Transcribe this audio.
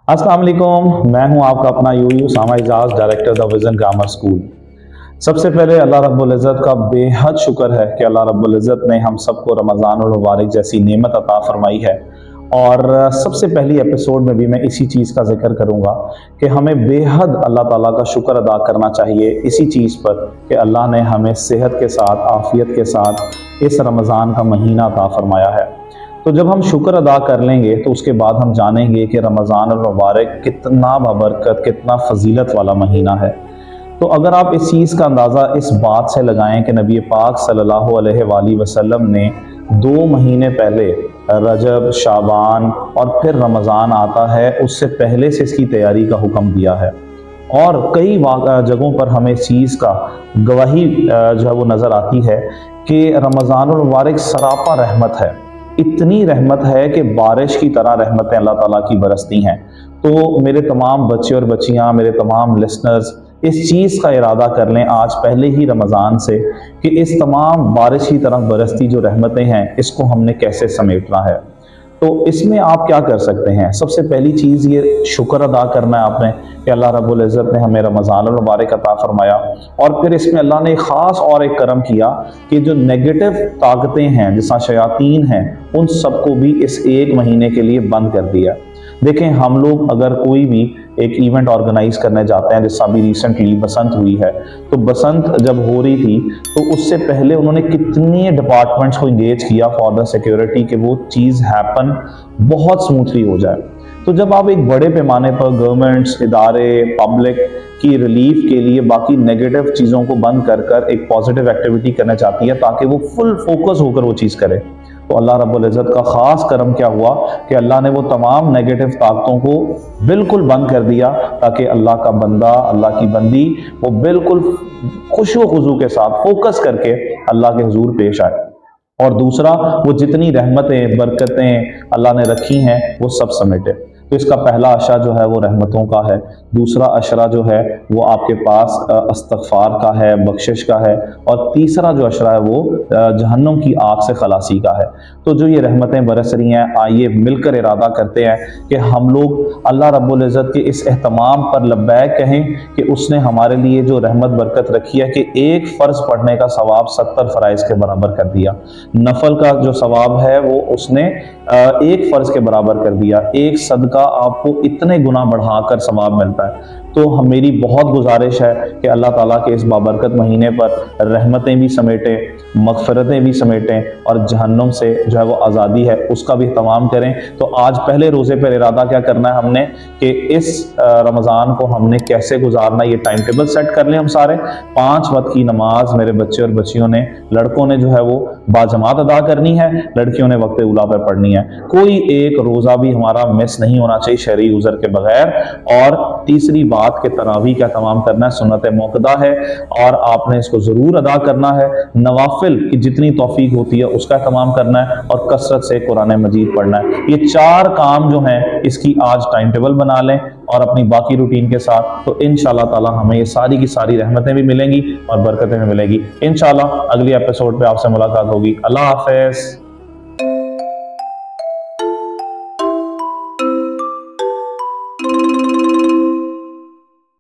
अस्सलाम वालेकुम, मैं हूं आपका अपना यूयू Sama Ejaz, director the Vision Grammar School. सबसे पहले अल्लाह रब्बुल इज़्ज़त का बेहद शुक्र है कि अल्लाह रब्बुल इज़्ज़त ने हम सबको रमज़ान और मुबारक जैसी नेमत अता फरमाई है। और सबसे पहली एपिसोड में भी मैं इसी चीज़ का जिक्र करूंगा कि हमें बेहद अल्लाह ताला का शुक्र अदा करना चाहिए इसी चीज़ पर कि अल्लाह ने हमें सेहत के साथ, आफ़ियत के साथ इस रमज़ान का महीना अता फरमाया है। तो जब हम शुक्र अदा कर लेंगे तो उसके बाद हम जानेंगे कि रमज़ान और मुबारक कितना बाबरकत, कितना फजीलत वाला महीना है। तो अगर आप इस चीज़ का अंदाज़ा इस बात से लगाएं कि नबी पाक सल्लल्लाहु अलैहि वसल्लम ने 2 महीने पहले रजब, शाबान और फिर रमज़ान आता है, उससे पहले से इसकी तैयारी का हुक्म दिया है। और कई जगहों पर हमें इस चीज़ का गवाही जो है वो नज़र आती है कि रमज़ान और मुबारक सरापा रहमत है। इतनी रहमत है कि बारिश की तरह रहमतें अल्लाह ताला की बरसती हैं। तो मेरे तमाम बच्चे और बच्चियां, मेरे तमाम लिसनर्स इस चीज़ का इरादा कर लें आज पहले ही रमज़ान से कि इस तमाम बारिश की तरह बरसती जो रहमतें हैं इसको हमने कैसे समेटना है। तो इसमें आप क्या कर सकते हैं? सबसे पहली चीज़ ये शुक्र अदा करना है आपने कि अल्लाह रब्बुल इज़्ज़त ने हमें रमज़ान मुबारक अता फरमाया। और फिर इसमें अल्लाह ने ख़ास और एक करम किया कि जो नेगेटिव ताकतें हैं, जैसा शयातीन हैं, उन सबको भी इस एक महीने के लिए बंद कर दिया। देखें, हम लोग अगर कोई भी एक इवेंट ऑर्गेनाइज करने जाते हैं, जैसा अभी रिसेंटली बसंत हुई है, तो बसंत जब हो रही थी तो उससे पहले उन्होंने कितनी डिपार्टमेंट्स को इंगेज किया फॉर द सिक्योरिटी कि वो चीज़ हैपन बहुत स्मूथली हो जाए। तो जब आप एक बड़े पैमाने पर गवर्नमेंट्स, इदारे, पब्लिक की रिलीफ के लिए बाकी नेगेटिव चीज़ों को बंद कर कर एक पॉजिटिव एक्टिविटी करना चाहती है ताकि वो फुल फोकस होकर वो चीज़ करे, तो अल्लाह रब्बुल इज़्ज़त का ख़ास करम क्या हुआ कि अल्लाह ने वो तमाम नेगेटिव ताकतों को बिल्कुल बंद कर दिया ताकि अल्लाह का बंदा, अल्लाह की बंदी वो बिल्कुल खुशू खुजू के साथ फोकस करके अल्लाह के हुजूर पेश आए। और दूसरा, वो जितनी रहमतें, बरकतें अल्लाह ने रखी हैं वो सब समेटे। तो इसका पहला अशरा जो है वो रहमतों का है। दूसरा अशरा जो है वो आपके पास इस्तग़फ़ार का है, बख्शिश का है। और तीसरा जो अशरा है वो जहन्नुम की आग से खलासी का है। तो जो ये रहमतें बरस रही हैं, आइए मिलकर इरादा करते हैं कि हम लोग अल्लाह रब्बुल इज़्ज़त के इस एहतमाम पर लब्बैक कहें कि उसने हमारे लिए जो रहमत बरकत रखी है कि एक फ़र्ज़ पढ़ने का सवाब 70 फ़राइज़ के बराबर कर दिया। नफल का जो सवाब है वो उसने एक फ़र्ज़ के बराबर कर दिया। एक सदका आपको इतने गुना बढ़ाकर सवाब मिलता है। तो मेरी बहुत गुजारिश है कि अल्लाह ताला के इस बाबरकत महीने पर रहमतें भी समेटें, मग़फ़िरतें भी समेटें और जहन्नुम से जो है वो आज़ादी है उसका भी तमाम करें। तो आज पहले रोज़े पर इरादा क्या करना है हमने कि इस रमज़ान को हमने कैसे गुजारना, ये टाइम टेबल सेट कर लें हम सारे। 5 वक्त की नमाज मेरे बच्चे और बच्चियों ने, लड़कों ने जो है वो बाजमात अदा करनी है, लड़कियों ने वक्त उला पर पढ़नी है। कोई एक रोज़ा भी हमारा मिस नहीं होना चाहिए शरई उज़र के बगैर। और तीसरी बात के तरावी का तमाम करना है, सुन्नत मौक़दा है और आपने इसको ज़रूर अदा करना है। नवाफिल की जितनी तौफीक होती है उसका तमाम करना है और कसरत से कुरान मजीद पढ़ना है। ये 4 काम जो हैं इसकी आज टाइम टेबल बना लें और अपनी बाकी रूटीन के साथ, तो इंशाअल्लाह ताला हमें ये सारी की सारी रहमतें भी मिलेंगी और बरकतें भी मिलेंगी। इंशाअल्लाह अगली एपिसोड पे आपसे मुलाकात होगी। अल्लाह हाफ़िज़।